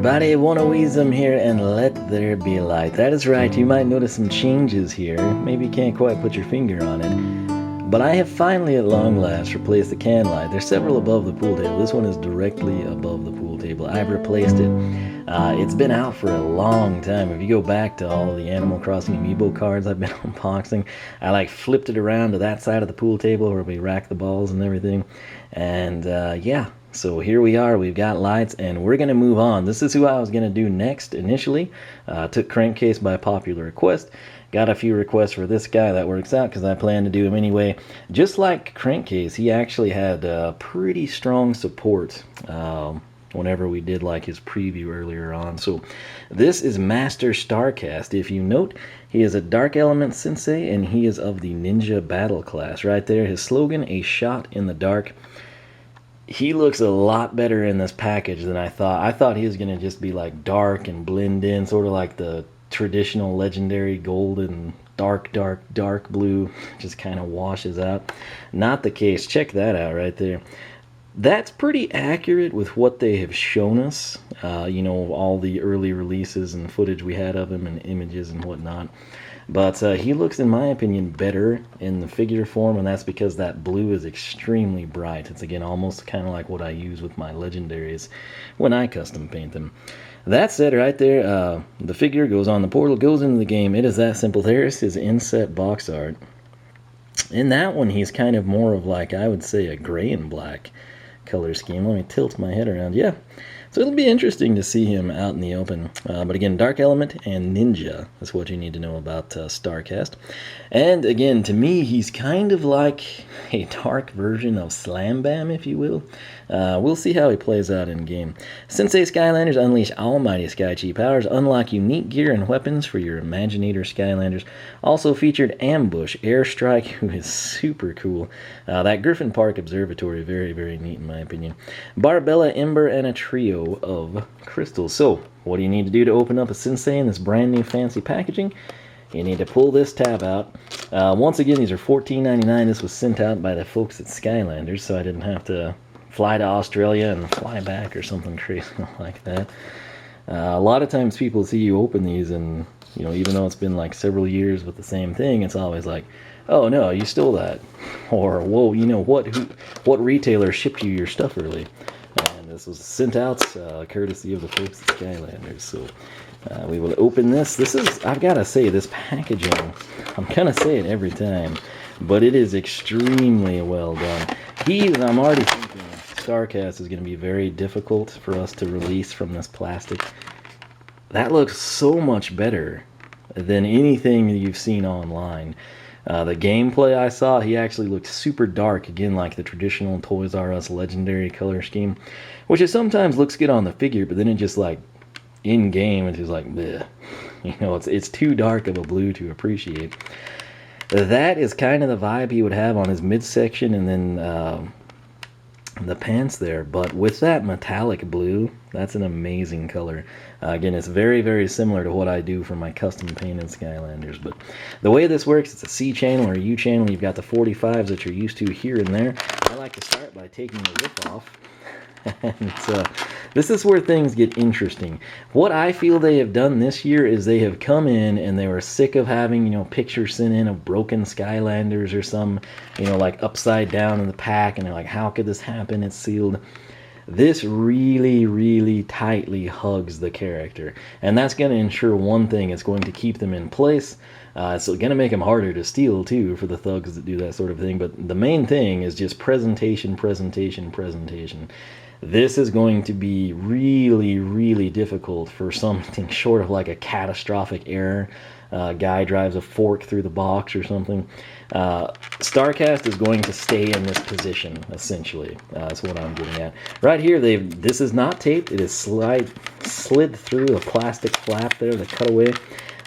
everybody, One of Wiisdom here, and let there be light. That is right, you might notice some changes here. Maybe you can't quite put your finger on it. But I have finally at long last replaced the can light. There's several above the pool table. This one is directly above the pool table. I've replaced it. It's been out for a long time. If you go back to all of the Animal Crossing amiibo cards I've been unboxing, I flipped it around to that side of the pool table where we rack the balls and everything. And yeah. So here we are, we've got lights, and we're going to move on. This is who I was going to do next initially. Took Crankcase by popular request. Got a few requests for this guy. That works out because I plan to do him anyway. Just like Crankcase, he actually had pretty strong support whenever we did his preview earlier on. So this is Master Starcast. If you note, he is a Dark Element Sensei, and he is of the Ninja Battle class. Right there, his slogan, "A Shot in the Dark." He looks a lot better in this package than I thought. I thought he was going to just be dark and blend in, sort of like the traditional legendary golden dark blue, just kind of washes out. Not the case. Check that out right there. That's pretty accurate with what they have shown us. All the early releases and footage we had of him and images and whatnot. But he looks, in my opinion, better in the figure form, and that's because that blue is extremely bright. It's, again, almost kind of like what I use with my legendaries when I custom paint them. That said, right there, the figure goes on the portal, goes into the game. It is that simple. There's his inset box art. In that one, he's kind of more of I would say, a gray and black color scheme. Let me tilt my head around. Yeah. So it'll be interesting to see him out in the open. But again, Dark Element and Ninja is what you need to know about Starcast. And again, to me, he's kind of like a dark version of Slam Bam, if you will. We'll see how he plays out in game. Sensei Skylanders unleash almighty Sky Chi powers, unlock unique gear and weapons for your Imaginator Skylanders. Also featured Ambush, Airstrike, who is super cool. That Griffin Park Observatory, very, very neat in my opinion. Barbella, Ember, and a trio of crystals. So, what do you need to do to open up a Sensei in this brand new fancy packaging? You need to pull this tab out. Once again, these are $14.99. This was sent out by the folks at Skylanders, so I didn't have to fly to Australia and fly back or something crazy like that. A lot of times people see you open these and, even though it's been several years with the same thing, it's always oh no, you stole that. Or, whoa, what retailer shipped you your stuff early? And this was sent out courtesy of the folks at Skylanders. So we will open this. I've got to say, this packaging, I'm going to say it every time, but it is extremely well done. I'm already thinking Starcast is going to be very difficult for us to release from this plastic. That looks so much better than anything you've seen online. The gameplay I saw, he actually looked super dark, again like the traditional Toys R Us legendary color scheme, which it sometimes looks good on the figure, but then it just in game it's just bleh. It's too dark of a blue to appreciate. That is kind of the vibe he would have on his midsection and then the pants there, but with that metallic blue, that's an amazing color. Again, it's very, very similar to what I do for my custom painted Skylanders, but the way this works, it's a C channel or a U channel. You've got the 45s that you're used to here and there. I like to start by taking the lip off. And this is where things get interesting. What I feel they have done this year is they have come in and they were sick of having, pictures sent in of broken Skylanders or some, upside down in the pack, and they're like, how could this happen? It's sealed. This really, really tightly hugs the character, and that's going to ensure one thing: it's going to keep them in place. It's going to make them harder to steal too for the thugs that do that sort of thing, but the main thing is just presentation. This is going to be really, really difficult for something short of a catastrophic error. Guy drives a fork through the box or something. Starcast is going to stay in this position, essentially. That's what I'm getting at. Right here, this is not taped. It is slid through a plastic flap there, the cutaway.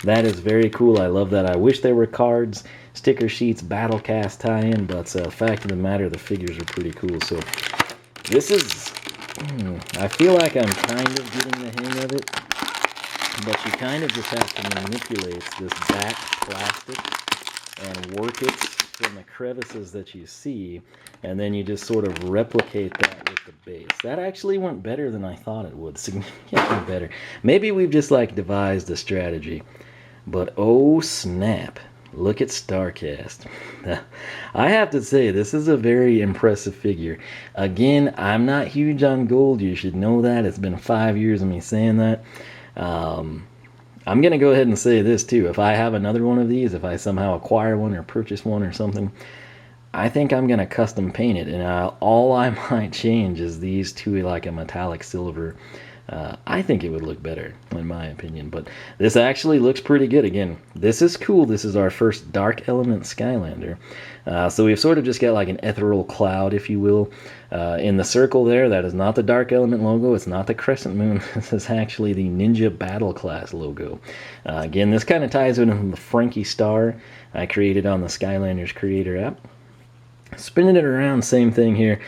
That is very cool. I love that. I wish there were cards, sticker sheets, battle cast tie-in, but fact of the matter, the figures are pretty cool. So this is... I feel like I'm kind of getting the hang of it, but you kind of just have to manipulate this back plastic and work it from the crevices that you see, and then you just sort of replicate that with the base. That actually went better than I thought it would. Significantly better. Maybe we've just like devised a strategy. But oh snap. Look at Starcast. I have to say, this is a very impressive figure. Again, I'm not huge on gold. You should know that. It's been 5 years of me saying that. I'm going to go ahead and say this too. If I have another one of these, if I somehow acquire one or purchase one or something, I think I'm going to custom paint it. And all I might change is these two like a metallic silver. I think it would look better, in my opinion. But this actually looks pretty good. Again, this is cool. This is our first Dark Element Skylander. So we've sort of just got like an ethereal cloud, if you will. In the circle there, that is not the Dark Element logo. It's not the crescent moon. This is actually the Ninja Battle Class logo. Again, this kind of ties in the Frankie Star I created on the Skylanders Creator app. Spinning it around, same thing here.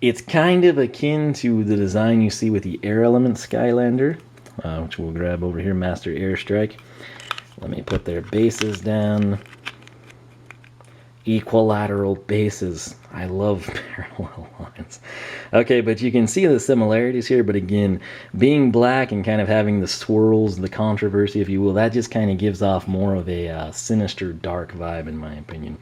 It's kind of akin to the design you see with the Air Element Skylander, which we'll grab over here, Master Airstrike. Let me put their bases down. Equilateral bases. I love parallel lines. Okay, but you can see the similarities here, but again, being black and kind of having the swirls, the controversy, if you will, that just kind of gives off more of a sinister, dark vibe, in my opinion.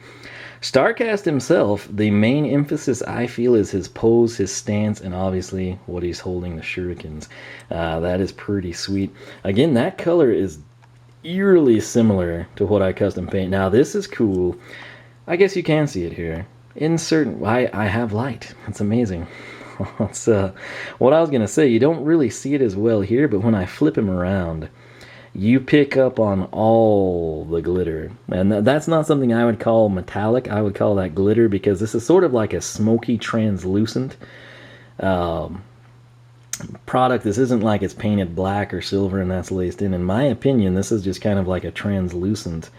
Starcast himself, the main emphasis I feel is his pose, his stance, and obviously what he's holding, the shurikens. That is pretty sweet. Again, that color is eerily similar to what I custom paint. Now this is cool. I guess you can see it here. In certain, I have light. It's amazing. It's what I was gonna say. You don't really see it as well here, but when I flip him around, you pick up on all the glitter. And that's not something I would call metallic. I would call that glitter because this is sort of like a smoky, translucent product. This isn't like it's painted black or silver and that's laced in. In my opinion, this is just kind of like a translucent.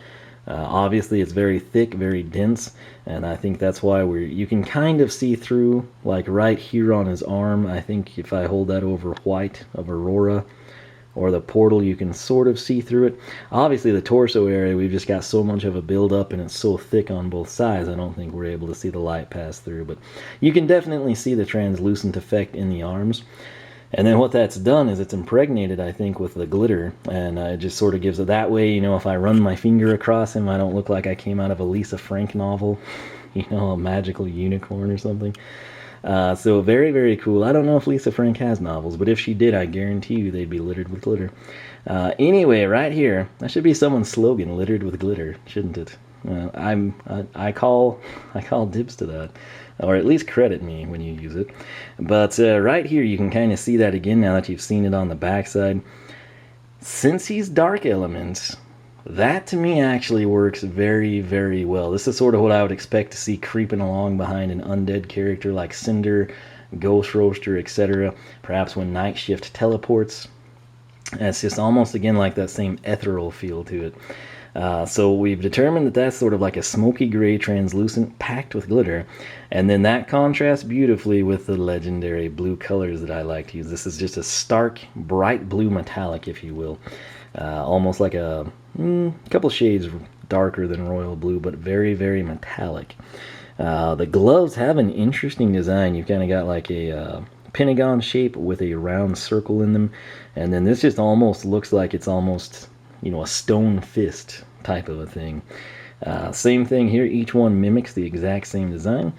Obviously, it's very thick, very dense, and I think that's why you can kind of see through, like right here on his arm. I think if I hold that over white of Aurora, or the portal, you can sort of see through it. Obviously the torso area, we've just got so much of a build up and it's so thick on both sides, I don't think we're able to see the light pass through, but you can definitely see the translucent effect in the arms. And then what that's done is it's impregnated, I think, with the glitter, and it just sort of gives it that way, you know, if I run my finger across him, I don't look like I came out of a Lisa Frank novel, you know, a magical unicorn or something. So very, very cool. I don't know if Lisa Frank has novels, but if she did, I guarantee you they'd be littered with glitter. Anyway, right here, that should be someone's slogan, littered with glitter, shouldn't it? I call dibs to that, or at least credit me when you use it. But right here, you can kind of see that again now that you've seen it on the backside. Since he's Dark Elements, that to me actually works very, very well. This is sort of what I would expect to see creeping along behind an undead character like Cinder, Ghost Roaster, etc. Perhaps when Night Shift teleports. And it's just almost again like that same ethereal feel to it. So we've determined that that's sort of like a smoky gray translucent packed with glitter, and then that contrasts beautifully with the legendary blue colors that I like to use. This is just a stark bright blue metallic, if you will, almost like a couple shades darker than royal blue, but very, very metallic. The gloves have an interesting design. You've kind of got like a pentagon shape with a round circle in them, and then this just almost looks like it's almost, you know, a stone fist type of a thing. Same thing here, each one mimics the exact same design.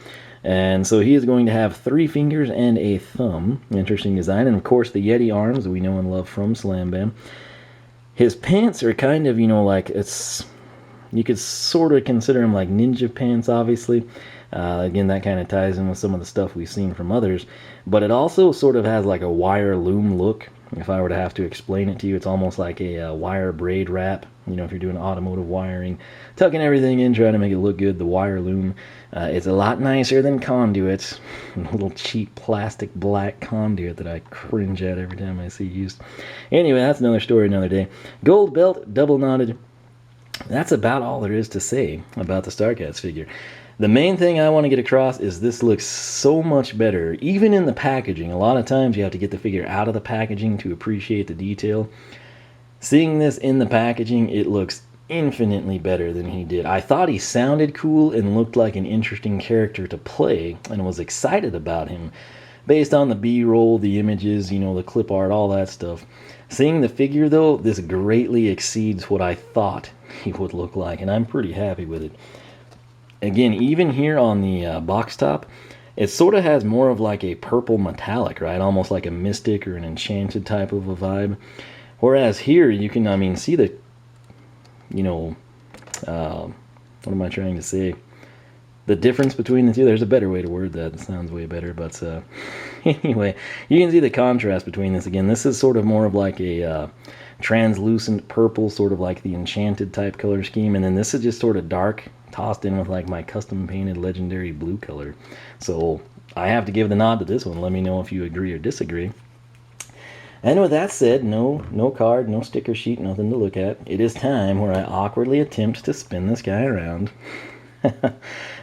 And so he is going to have 3 fingers and a thumb. Interesting design. And of course the Yeti arms we know and love from Slam Bam. His pants are kind of, you know, like you could sort of consider them like ninja pants, obviously. Again, that kind of ties in with some of the stuff we've seen from others. But it also sort of has like a wire loom look. If I were to have to explain it to you, it's almost like a wire braid wrap. You know, if you're doing automotive wiring, tucking everything in, trying to make it look good, the wire loom. It's a lot nicer than conduits. A little cheap plastic black conduit that I cringe at every time I see used. Anyway, that's another story, another day. Gold belt, double knotted. That's about all there is to say about the Starcast figure. The main thing I want to get across is this looks so much better, even in the packaging. A lot of times you have to get the figure out of the packaging to appreciate the detail. Seeing this in the packaging, it looks infinitely better than he did. I thought he sounded cool and looked like an interesting character to play and was excited about him. based on the B-roll, the images, you know, the clip art, all that stuff. Seeing the figure, though, this greatly exceeds what I thought he would look like, and I'm pretty happy with it. Again, even here on the box top, it sort of has more of like a purple metallic, right? Almost like a mystic or an enchanted type of a vibe. Whereas here, you can, I mean, see the, you know, what am I trying to say? The difference between the two. There's a better way to word that. It sounds way better, but anyway, you can see the contrast between this. Again, this is sort of more of like a translucent purple, sort of like the enchanted type color scheme, and then this is just sort of dark, tossed in with like my custom painted legendary blue color. So I have to give the nod to this one. Let me know if you agree or disagree. And with that said, no card, no sticker sheet, nothing to look at. It is time where I awkwardly attempt to spin this guy around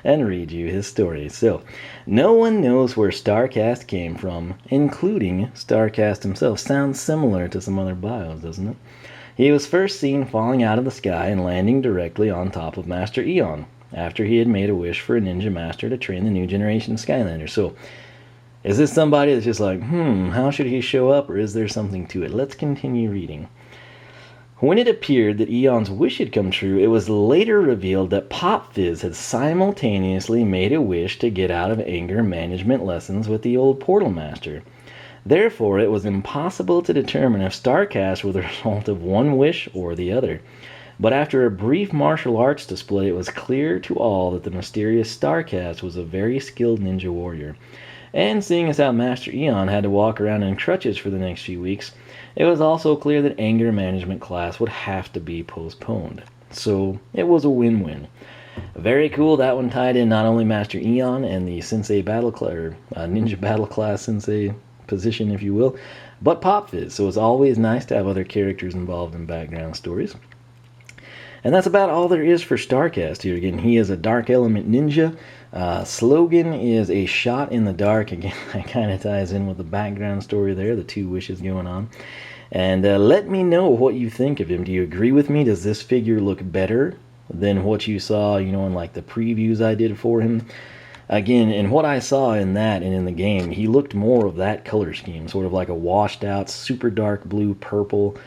and read you his story. So, no one knows where Starcast came from, including Starcast himself. Sounds similar to some other bios, doesn't it? He was first seen falling out of the sky and landing directly on top of Master Eon, after he had made a wish for a ninja master to train the new generation of Skylanders. So, is this somebody that's just like, how should he show up, or is there something to it? Let's continue reading. When it appeared that Eon's wish had come true, it was later revealed that Pop Fizz had simultaneously made a wish to get out of anger management lessons with the old Portal Master. Therefore, it was impossible to determine if Starcast were the result of one wish or the other. But after a brief martial arts display, it was clear to all that the mysterious Starcast was a very skilled ninja warrior. And seeing as how Master Eon had to walk around in crutches for the next few weeks, it was also clear that anger management class would have to be postponed. So it was a win-win. Very cool. That one tied in not only Master Eon and the Sensei Battle Class, or Ninja Battle Class Sensei position, if you will, but Pop Fizz. So it's always nice to have other characters involved in background stories. And that's about all there is for Starcast here. Again, he is a Dark Element Ninja. Slogan is a shot in the dark. Again, that kind of ties in with the background story there, the two wishes going on. And let me know what you think of him. Do you agree with me? Does this figure look better than what you saw, you know, in like the previews I did for him? Again, in what I saw in that and in the game, he looked more of that color scheme, sort of like a washed out, super dark blue, purple.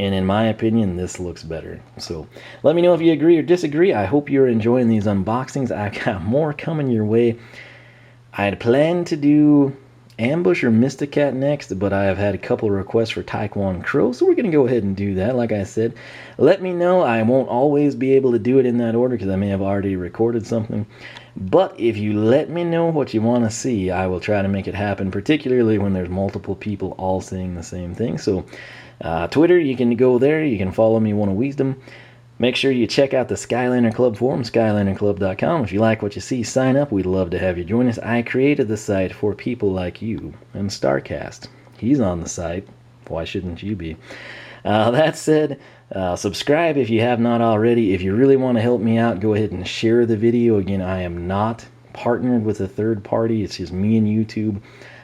And in my opinion, this looks better. So let me know if you agree or disagree. I hope you're enjoying these unboxings. I got more coming your way. I had planned to do Ambush or Mysticat next, but I have had a couple of requests for Taekwon Crow, so we're going to go ahead and do that. Like I said, let me know. I won't always be able to do it in that order because I may have already recorded something. But if you let me know what you want to see, I will try to make it happen, particularly when there's multiple people all saying the same thing. So Twitter, you can go there. You can follow me, One of Wiisdom. Make sure you check out the Skylander Club Forum, SkylanderClub.com. If you like what you see, sign up. We'd love to have you join us. I created the site for people like you and Starcast. He's on the site. Why shouldn't you be? That said, subscribe if you have not already. If you really want to help me out, go ahead and share the video. Again, I am not partnered with a third party. It's just me and YouTube.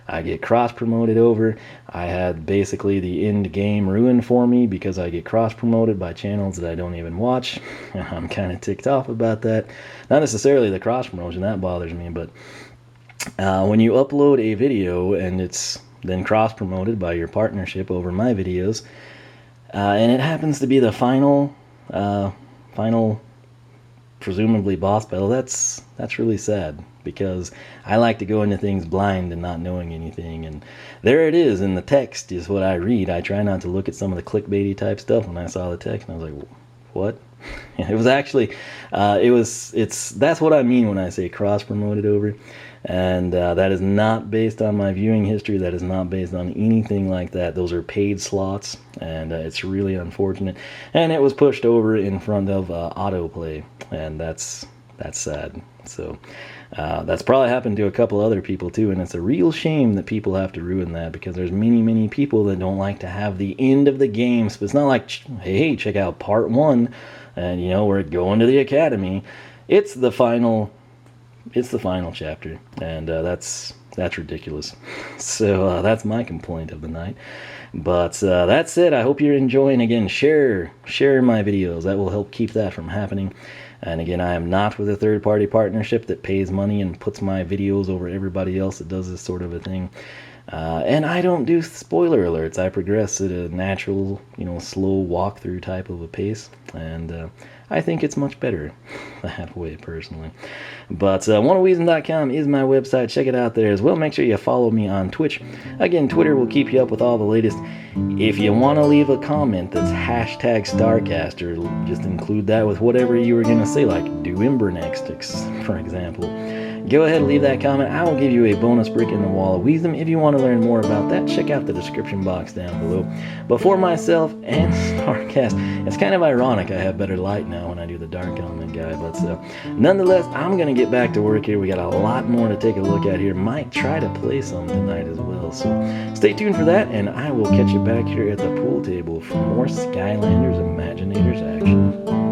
I get cross-promoted over. I had basically the end game ruined for me because I get cross-promoted by channels that I don't even watch. I'm kind of ticked off about that. Not necessarily the cross-promotion, that bothers me, but when you upload a video and it's then cross-promoted by your partnership over my videos, and it happens to be the final presumably boss battle, that's really sad, because I like to go into things blind and not knowing anything, and there it is in the text is what I read. I try not to look at some of the clickbaity type stuff when I saw the text, and I was like, what? It was actually that's what I mean when I say cross-promoted over, and that is not based on my viewing history. That is not based on anything like that. Those are paid slots, and it's really unfortunate, and it was pushed over in front of autoplay, and that's sad. So that's probably happened to a couple other people too, and it's a real shame that people have to ruin that, because there's many people that don't like to have the end of the game. So it's not like, hey, check out part 1 and you know, we're going to the academy. It's the final chapter, and that's ridiculous. So that's my complaint of the night. But that's it. I hope you're enjoying. Again, share my videos. That will help keep that from happening. And again, I am not with a third-party partnership that pays money and puts my videos over everybody else that does this sort of a thing. And I don't do spoiler alerts. I progress at a natural, slow walkthrough type of a pace. And I think it's much better that way, personally. But unbox.com is my website. Check it out there as well. Make sure you follow me on Twitch. Again, Twitter will keep you up with all the latest. If you want to leave a comment that's hashtag Starcast, or just include that with whatever you were going to say, like do Ember next, for example, go ahead and leave that comment. I will give you a bonus brick in the Wall of Wisdom. If you want to learn more about that, check out the description box down below. But for myself and Starcast, it's kind of ironic I have better light now when I do the Dark Element guy, but nonetheless, I'm going to get back to work here. We got a lot more to take a look at here. Might try to play some tonight as well, so stay tuned for that, and I will catch you back here at the pool table for more Skylanders Imaginators action.